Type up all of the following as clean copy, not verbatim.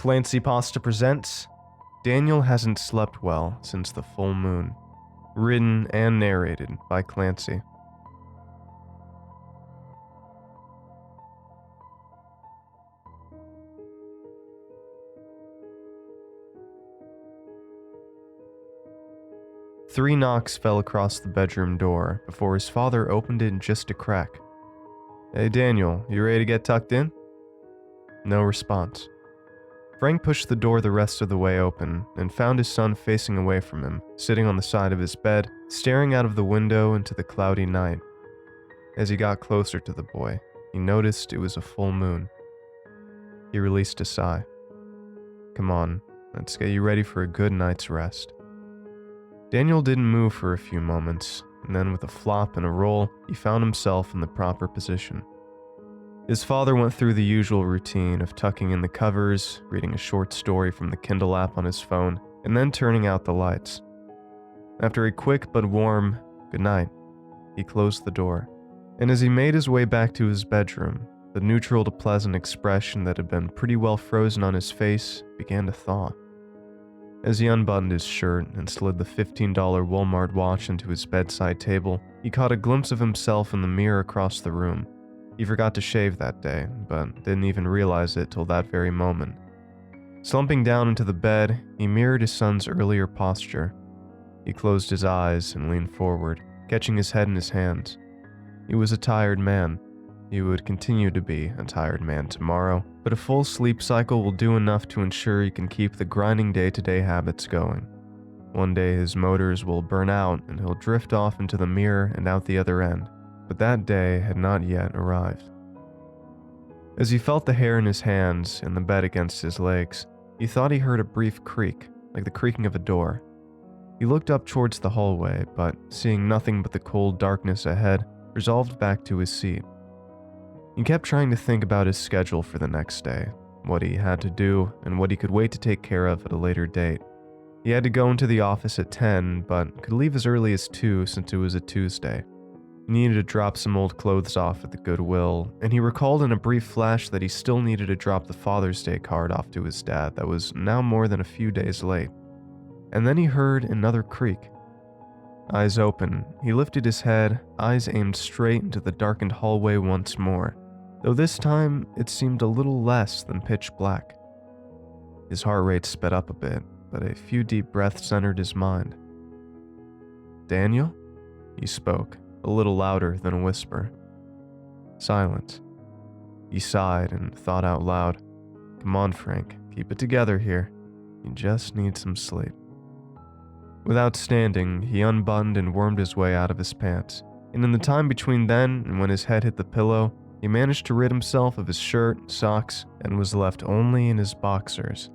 ClancyPasta presents Daniel Hasn't Slept Well Since the Full Moon. Written and narrated by Clancy. Three knocks fell across the bedroom door before his father opened it just a crack. "Hey Daniel, you ready to get tucked in?" No response. Frank pushed the door the rest of the way open and found his son facing away from him, sitting on the side of his bed, staring out of the window into the cloudy night. As he got closer to the boy, he noticed it was a full moon. He released a sigh. "Come on, let's get you ready for a good night's rest." Daniel didn't move for a few moments, and then with a flop and a roll, he found himself in the proper position. His father went through the usual routine of tucking in the covers, reading a short story from the Kindle app on his phone, and then turning out the lights. After a quick but warm "good night," he closed the door, and as he made his way back to his bedroom, the neutral to pleasant expression that had been pretty well frozen on his face began to thaw. As he unbuttoned his shirt and slid the $15 Walmart watch into his bedside table, he caught a glimpse of himself in the mirror across the room. He forgot to shave that day, but didn't even realize it till that very moment. Slumping down into the bed, he mirrored his son's earlier posture. He closed his eyes and leaned forward, catching his head in his hands. He was a tired man. He would continue to be a tired man tomorrow, but a full sleep cycle will do enough to ensure he can keep the grinding day-to-day habits going. One day his motors will burn out and he'll drift off into the mirror and out the other end. But that day had not yet arrived. As he felt the hair in his hands and the bed against his legs, he thought he heard a brief creak, like the creaking of a door. He looked up towards the hallway, but seeing nothing but the cold darkness ahead, resolved back to his seat. He kept trying to think about his schedule for the next day, what he had to do, and what he could wait to take care of at a later date. He had to go into the office at 10, but could leave as early as 2 since it was a Tuesday. He needed to drop some old clothes off at the Goodwill, and he recalled in a brief flash that he still needed to drop the Father's Day card off to his dad that was now more than a few days late. And then he heard another creak. Eyes open, he lifted his head, eyes aimed straight into the darkened hallway once more, though this time it seemed a little less than pitch black. His heart rate sped up a bit, but a few deep breaths entered his mind. "Daniel?" He spoke, a little louder than a whisper. Silence. He sighed and thought out loud, "Come on, Frank, keep it together here. You just need some sleep." Without standing, he unbuttoned and wormed his way out of his pants, and in the time between then and when his head hit the pillow, he managed to rid himself of his shirt, socks, and was left only in his boxers.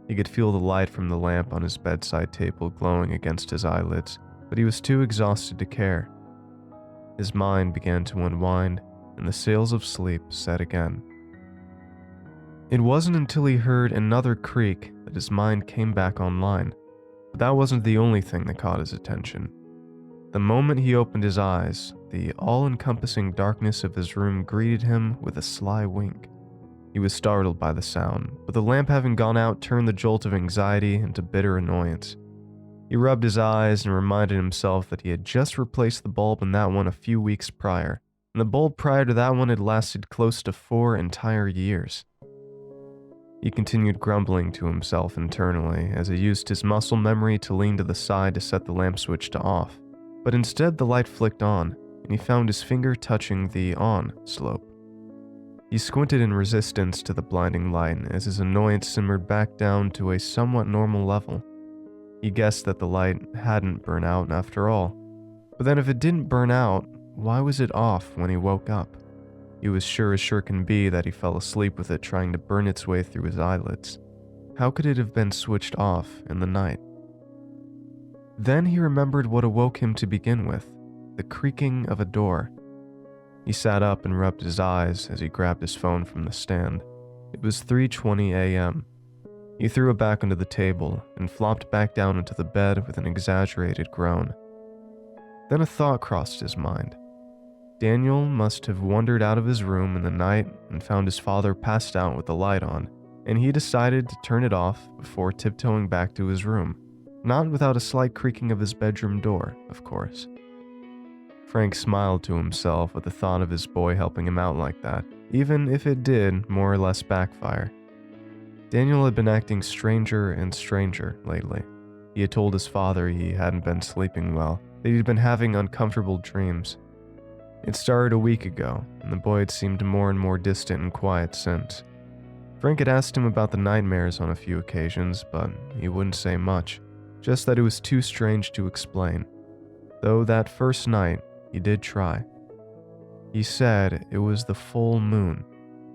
He could feel the light from the lamp on his bedside table glowing against his eyelids, but he was too exhausted to care. His mind began to unwind, and the sails of sleep set again. It wasn't until he heard another creak that his mind came back online, but that wasn't the only thing that caught his attention. The moment he opened his eyes, the all-encompassing darkness of his room greeted him with a sly wink. He was startled by the sound, but the lamp having gone out turned the jolt of anxiety into bitter annoyance. He rubbed his eyes and reminded himself that he had just replaced the bulb in that one a few weeks prior, and the bulb prior to that one had lasted close to 4 entire years. He continued grumbling to himself internally as he used his muscle memory to lean to the side to set the lamp switch to off, but instead the light flicked on, and he found his finger touching the on slope. He squinted in resistance to the blinding light as his annoyance simmered back down to a somewhat normal level. He guessed that the light hadn't burned out after all. But then if it didn't burn out, why was it off when he woke up? He was sure as sure can be that he fell asleep with it trying to burn its way through his eyelids. How could it have been switched off in the night? Then he remembered what awoke him to begin with, the creaking of a door. He sat up and rubbed his eyes as he grabbed his phone from the stand. It was 3:20 a.m. He threw it back onto the table and flopped back down into the bed with an exaggerated groan. Then a thought crossed his mind. Daniel must have wandered out of his room in the night and found his father passed out with the light on, and he decided to turn it off before tiptoeing back to his room, not without a slight creaking of his bedroom door, of course. Frank smiled to himself at the thought of his boy helping him out like that, even if it did more or less backfire. Daniel had been acting stranger and stranger lately. He had told his father he hadn't been sleeping well, that he'd been having uncomfortable dreams. It started a week ago, and the boy had seemed more and more distant and quiet since. Frank had asked him about the nightmares on a few occasions, but he wouldn't say much, just that it was too strange to explain. Though that first night, he did try. He said it was the full moon,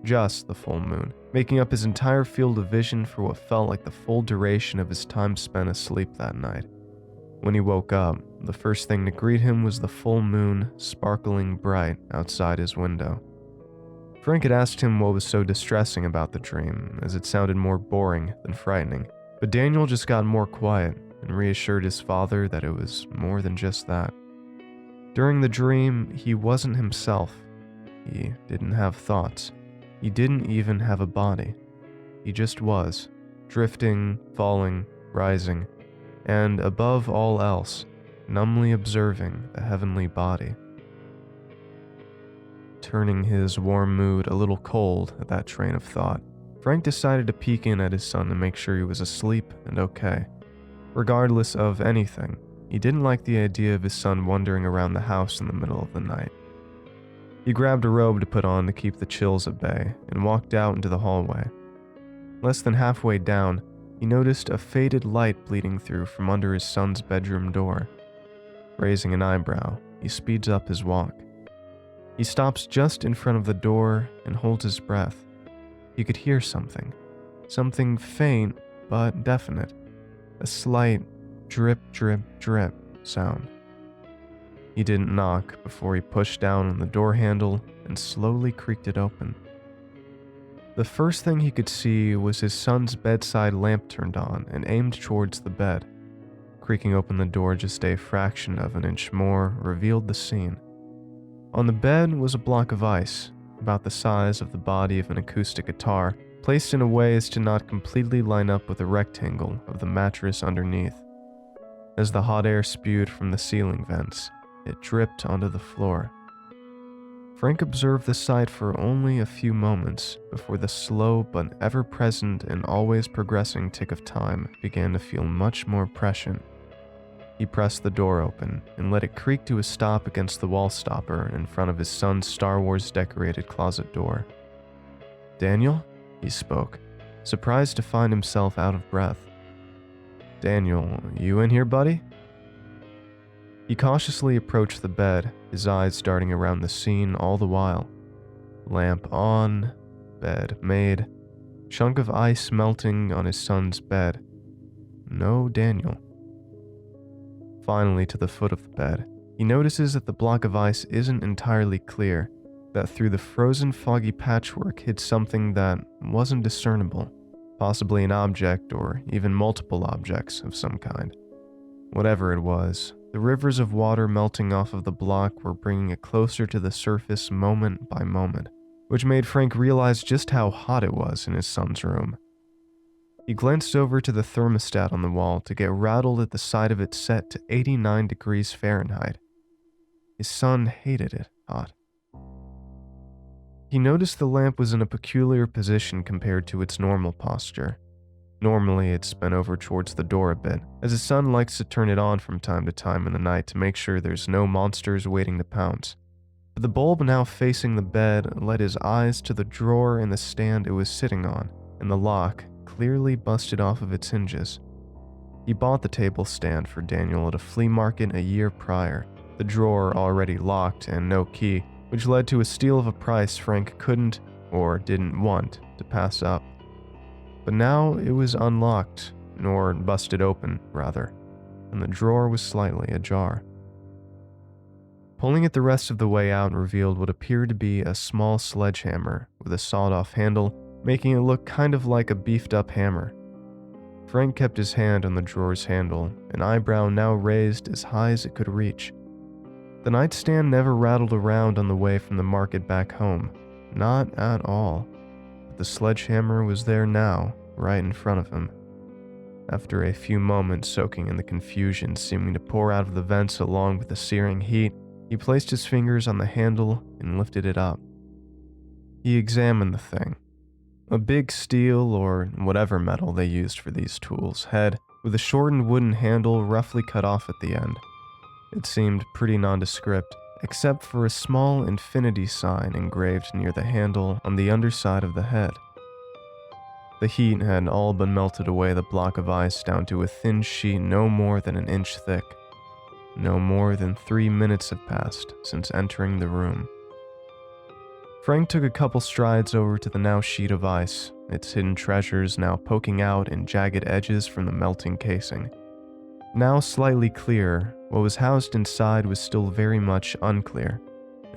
just the full moon, making up his entire field of vision for what felt like the full duration of his time spent asleep that night. When he woke up, the first thing to greet him was the full moon sparkling bright outside his window. Frank had asked him what was so distressing about the dream, as it sounded more boring than frightening, but Daniel just got more quiet and reassured his father that it was more than just that. During the dream, he wasn't himself. He didn't have thoughts. He didn't even have a body. He just was, drifting, falling, rising, and above all else, numbly observing the heavenly body. Turning his warm mood a little cold at that train of thought, Frank decided to peek in at his son to make sure he was asleep and okay. Regardless of anything, he didn't like the idea of his son wandering around the house in the middle of the night. He grabbed a robe to put on to keep the chills at bay and walked out into the hallway. Less than halfway down, he noticed a faded light bleeding through from under his son's bedroom door. Raising an eyebrow, he speeds up his walk. He stops just in front of the door and holds his breath. He could hear something. Something faint but definite. A slight drip, drip, drip sound. He didn't knock before he pushed down on the door handle and slowly creaked it open. The first thing he could see was his son's bedside lamp turned on and aimed towards the bed. Creaking open the door just a fraction of an inch more revealed the scene. On the bed was a block of ice, about the size of the body of an acoustic guitar, placed in a way as to not completely line up with the rectangle of the mattress underneath. As the hot air spewed from the ceiling vents, it dripped onto the floor. Frank observed the sight for only a few moments before the slow but ever-present and always progressing tick of time began to feel much more prescient. He pressed the door open and let it creak to a stop against the wall stopper in front of his son's Star Wars decorated closet door. "Daniel?" he spoke, surprised to find himself out of breath. "Daniel, you in here, buddy?" He cautiously approached the bed, his eyes darting around the scene all the while. Lamp on, bed made, chunk of ice melting on his son's bed. No Daniel. Finally, to the foot of the bed, he notices that the block of ice isn't entirely clear, that through the frozen foggy patchwork hid something that wasn't discernible, possibly an object or even multiple objects of some kind. Whatever it was, the rivers of water melting off of the block were bringing it closer to the surface moment by moment, which made Frank realize just how hot it was in his son's room. He glanced over to the thermostat on the wall to get rattled at the sight of it set to 89 degrees Fahrenheit. His son hated it hot. He noticed the lamp was in a peculiar position compared to its normal posture. Normally, it's bent over towards the door a bit, as his son likes to turn it on from time to time in the night to make sure there's no monsters waiting to pounce. But the bulb now facing the bed led his eyes to the drawer in the stand it was sitting on, and the lock clearly busted off of its hinges. He bought the table stand for Daniel at a flea market a year prior, the drawer already locked and no key, which led to a steal of a price Frank couldn't, or didn't want, to pass up. But now it was unlocked, or busted open, rather, and the drawer was slightly ajar. Pulling it the rest of the way out revealed what appeared to be a small sledgehammer with a sawed-off handle, making it look kind of like a beefed-up hammer. Frank kept his hand on the drawer's handle, an eyebrow now raised as high as it could reach. The nightstand never rattled around on the way from the market back home, not at all. but the sledgehammer was there now, right in front of him. After a few moments soaking in the confusion seeming to pour out of the vents along with the searing heat, he placed his fingers on the handle and lifted it up. He examined the thing. A big steel, or whatever metal they used for these tools, head with a shortened wooden handle roughly cut off at the end. It seemed pretty nondescript, except for a small infinity sign engraved near the handle on the underside of the head. The heat had all but melted away the block of ice down to a thin sheet no more than an inch thick. No more than 3 minutes had passed since entering the room. Frank took a couple strides over to the now sheet of ice, its hidden treasures now poking out in jagged edges from the melting casing. Now slightly clearer, what was housed inside was still very much unclear.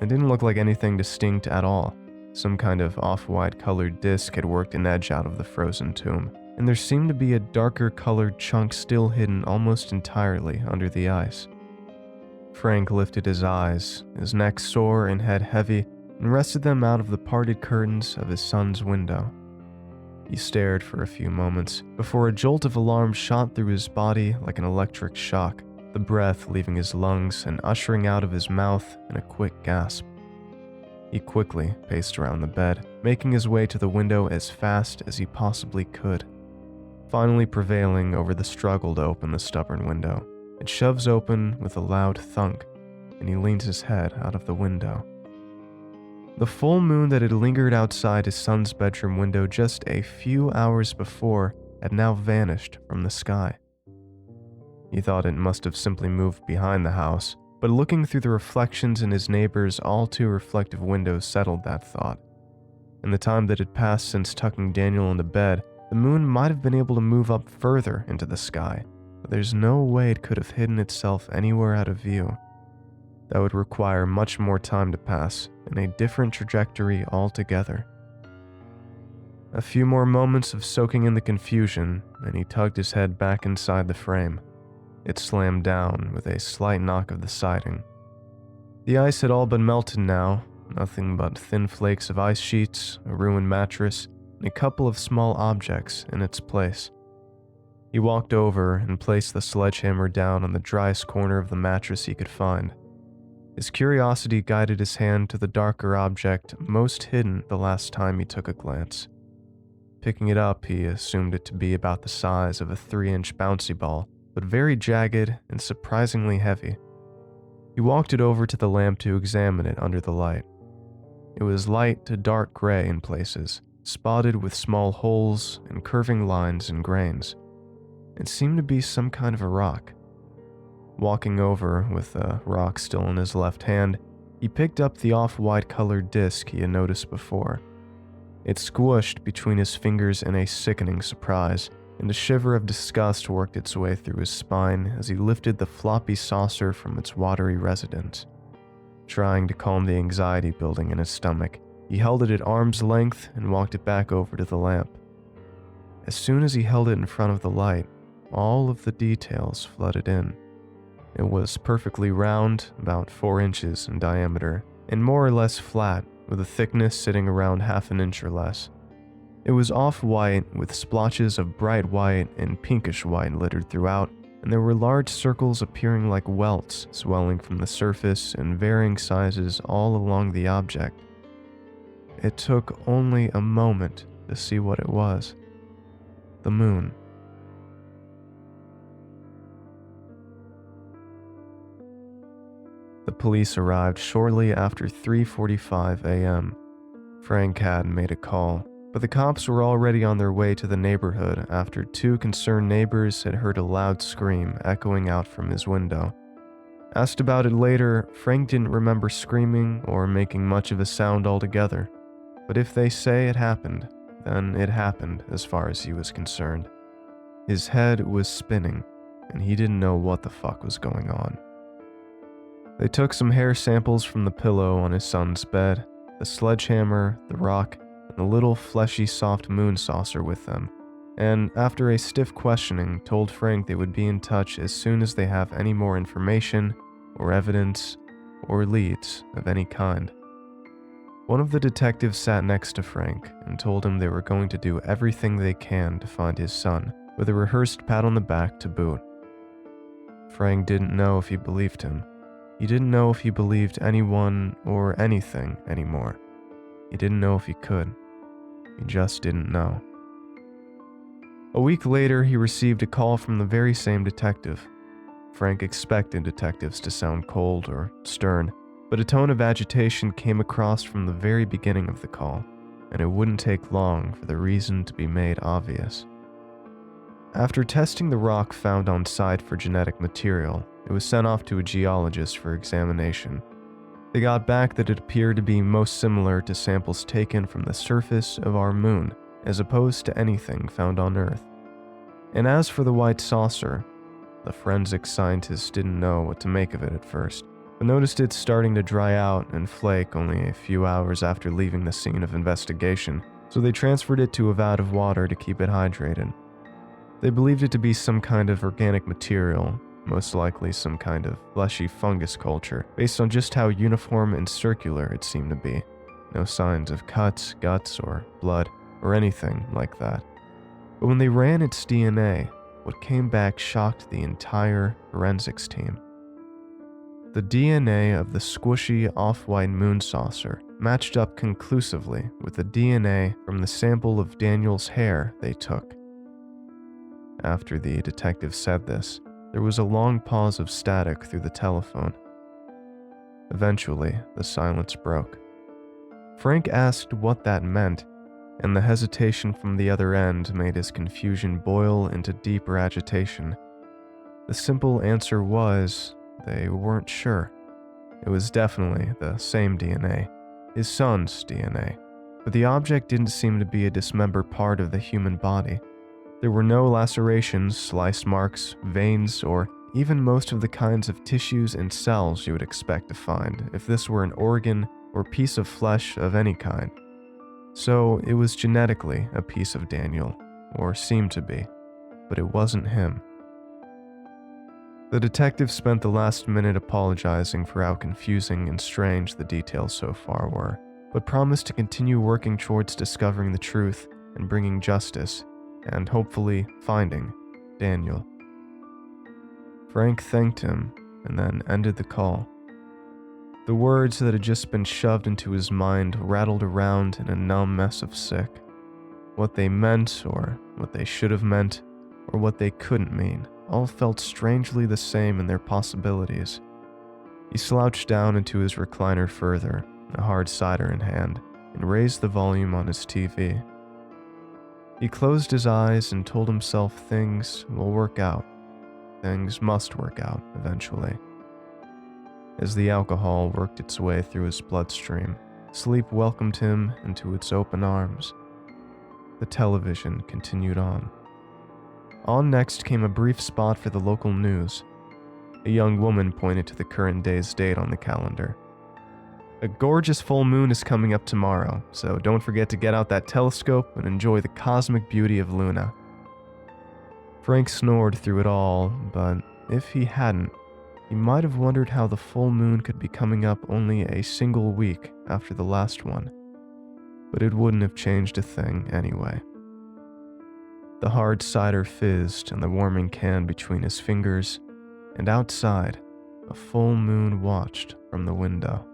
It didn't look like anything distinct at all. Some kind of off-white colored disc had worked an edge out of the frozen tomb, and there seemed to be a darker colored chunk still hidden almost entirely under the ice. Frank lifted his eyes, his neck sore and head heavy, and rested them out of the parted curtains of his son's window. He stared for a few moments before a jolt of alarm shot through his body like an electric shock, the breath leaving his lungs and ushering out of his mouth in a quick gasp. He quickly paced around the bed, making his way to the window as fast as he possibly could, finally prevailing over the struggle to open the stubborn window. It shoves open with a loud thunk, and he leans his head out of the window. The full moon that had lingered outside his son's bedroom window just a few hours before had now vanished from the sky. He thought it must have simply moved behind the house, but looking through the reflections in his neighbor's all-too-reflective windows settled that thought. In the time that had passed since tucking Daniel into bed, the moon might have been able to move up further into the sky, but there's no way it could have hidden itself anywhere out of view. That would require much more time to pass, and a different trajectory altogether. A few more moments of soaking in the confusion, and he tugged his head back inside the frame. It slammed down with a slight knock of the siding. The ice had all but melted now, nothing but thin flakes of ice sheets, a ruined mattress, and a couple of small objects in its place. He walked over and placed the sledgehammer down on the driest corner of the mattress he could find. His curiosity guided his hand to the darker object most hidden the last time he took a glance. Picking it up, he assumed it to be about the size of a 3-inch bouncy ball, but very jagged and surprisingly heavy. He walked it over to the lamp to examine it under the light. It was light to dark gray in places, spotted with small holes and curving lines and grains. It seemed to be some kind of a rock. Walking over with the rock still in his left hand, he picked up the off-white colored disc he had noticed before. It squished between his fingers in a sickening surprise, and a shiver of disgust worked its way through his spine as he lifted the floppy saucer from its watery residence. Trying to calm the anxiety building in his stomach, he held it at arm's length and walked it back over to the lamp. As soon as he held it in front of the light, all of the details flooded in. It was perfectly round, about 4 inches in diameter, and more or less flat, with a thickness sitting around half an inch or less. It was off-white, with splotches of bright white and pinkish white littered throughout, and there were large circles appearing like welts swelling from the surface in varying sizes all along the object. It took only a moment to see what it was. The moon. The police arrived shortly after 3:45 a.m. Frank had made a call, but the cops were already on their way to the neighborhood after 2 concerned neighbors had heard a loud scream echoing out from his window. Asked about it later, Frank didn't remember screaming or making much of a sound altogether. But if they say it happened, then it happened as far as he was concerned. His head was spinning, and he didn't know what the fuck was going on. They took some hair samples from the pillow on his son's bed, the sledgehammer, the rock, and the little fleshy soft moon saucer with them, and after a stiff questioning, told Frank they would be in touch as soon as they have any more information, or evidence, or leads of any kind. One of the detectives sat next to Frank and told him they were going to do everything they can to find his son, with a rehearsed pat on the back to boot. Frank didn't know if he believed him. He didn't know if he believed anyone or anything anymore. He didn't know if he could. He just didn't know. A week later, he received a call from the very same detective. Frank expected detectives to sound cold or stern, but a tone of agitation came across from the very beginning of the call, and it wouldn't take long for the reason to be made obvious. After testing the rock found on site for genetic material, it was sent off to a geologist for examination. They got back that it appeared to be most similar to samples taken from the surface of our moon, as opposed to anything found on Earth. And as for the white saucer, the forensic scientists didn't know what to make of it at first, but noticed it starting to dry out and flake only a few hours after leaving the scene of investigation, so they transferred it to a vat of water to keep it hydrated. They believed it to be some kind of organic material, most likely some kind of fleshy fungus culture, based on just how uniform and circular it seemed to be. No signs of cuts, guts, or blood, or anything like that. But when they ran its DNA, what came back shocked the entire forensics team. The DNA of the squishy off-white moon saucer matched up conclusively with the DNA from the sample of Daniel's hair they took. After the detective said this, there was a long pause of static through the telephone. Eventually, the silence broke. Frank asked what that meant, and the hesitation from the other end made his confusion boil into deeper agitation. The simple answer was, they weren't sure. It was definitely the same DNA, his son's DNA, but the object didn't seem to be a dismembered part of the human body. There were no lacerations, slice marks, veins, or even most of the kinds of tissues and cells you would expect to find if this were an organ or piece of flesh of any kind. So it was genetically a piece of Daniel, or seemed to be, but it wasn't him. The detective spent the last minute apologizing for how confusing and strange the details so far were, but promised to continue working towards discovering the truth and bringing justice, and hopefully finding Daniel. Frank thanked him and then ended the call. The words that had just been shoved into his mind rattled around in a numb mess of sick. What they meant, or what they should have meant, or what they couldn't mean, all felt strangely the same in their possibilities. He slouched down into his recliner further, a hard cider in hand, and raised the volume on his TV. He closed his eyes and told himself things will work out. Things must work out eventually. As the alcohol worked its way through his bloodstream, sleep welcomed him into its open arms. The television continued on. On next came a brief spot for the local news. A young woman pointed to the current day's date on the calendar. A gorgeous full moon is coming up tomorrow, so don't forget to get out that telescope and enjoy the cosmic beauty of Luna. Frank snored through it all, but if he hadn't, he might have wondered how the full moon could be coming up only a single week after the last one. But it wouldn't have changed a thing anyway. The hard cider fizzed in the warming can between his fingers, and outside, a full moon watched from the window.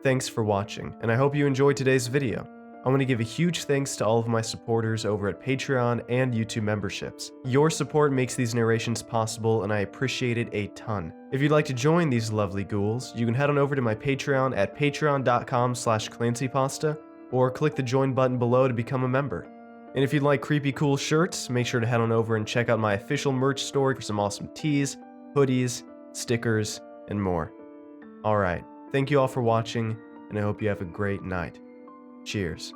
Thanks for watching, and I hope you enjoyed today's video. I want to give a huge thanks to all of my supporters over at Patreon and YouTube memberships. Your support makes these narrations possible, and I appreciate it a ton. If you'd like to join these lovely ghouls, you can head on over to my Patreon at patreon.com/ClancyPasta, or click the join button below to become a member. And if you'd like creepy cool shirts, make sure to head on over and check out my official merch store for some awesome tees, hoodies, stickers, and more. Alright. Thank you all for watching, and I hope you have a great night. Cheers.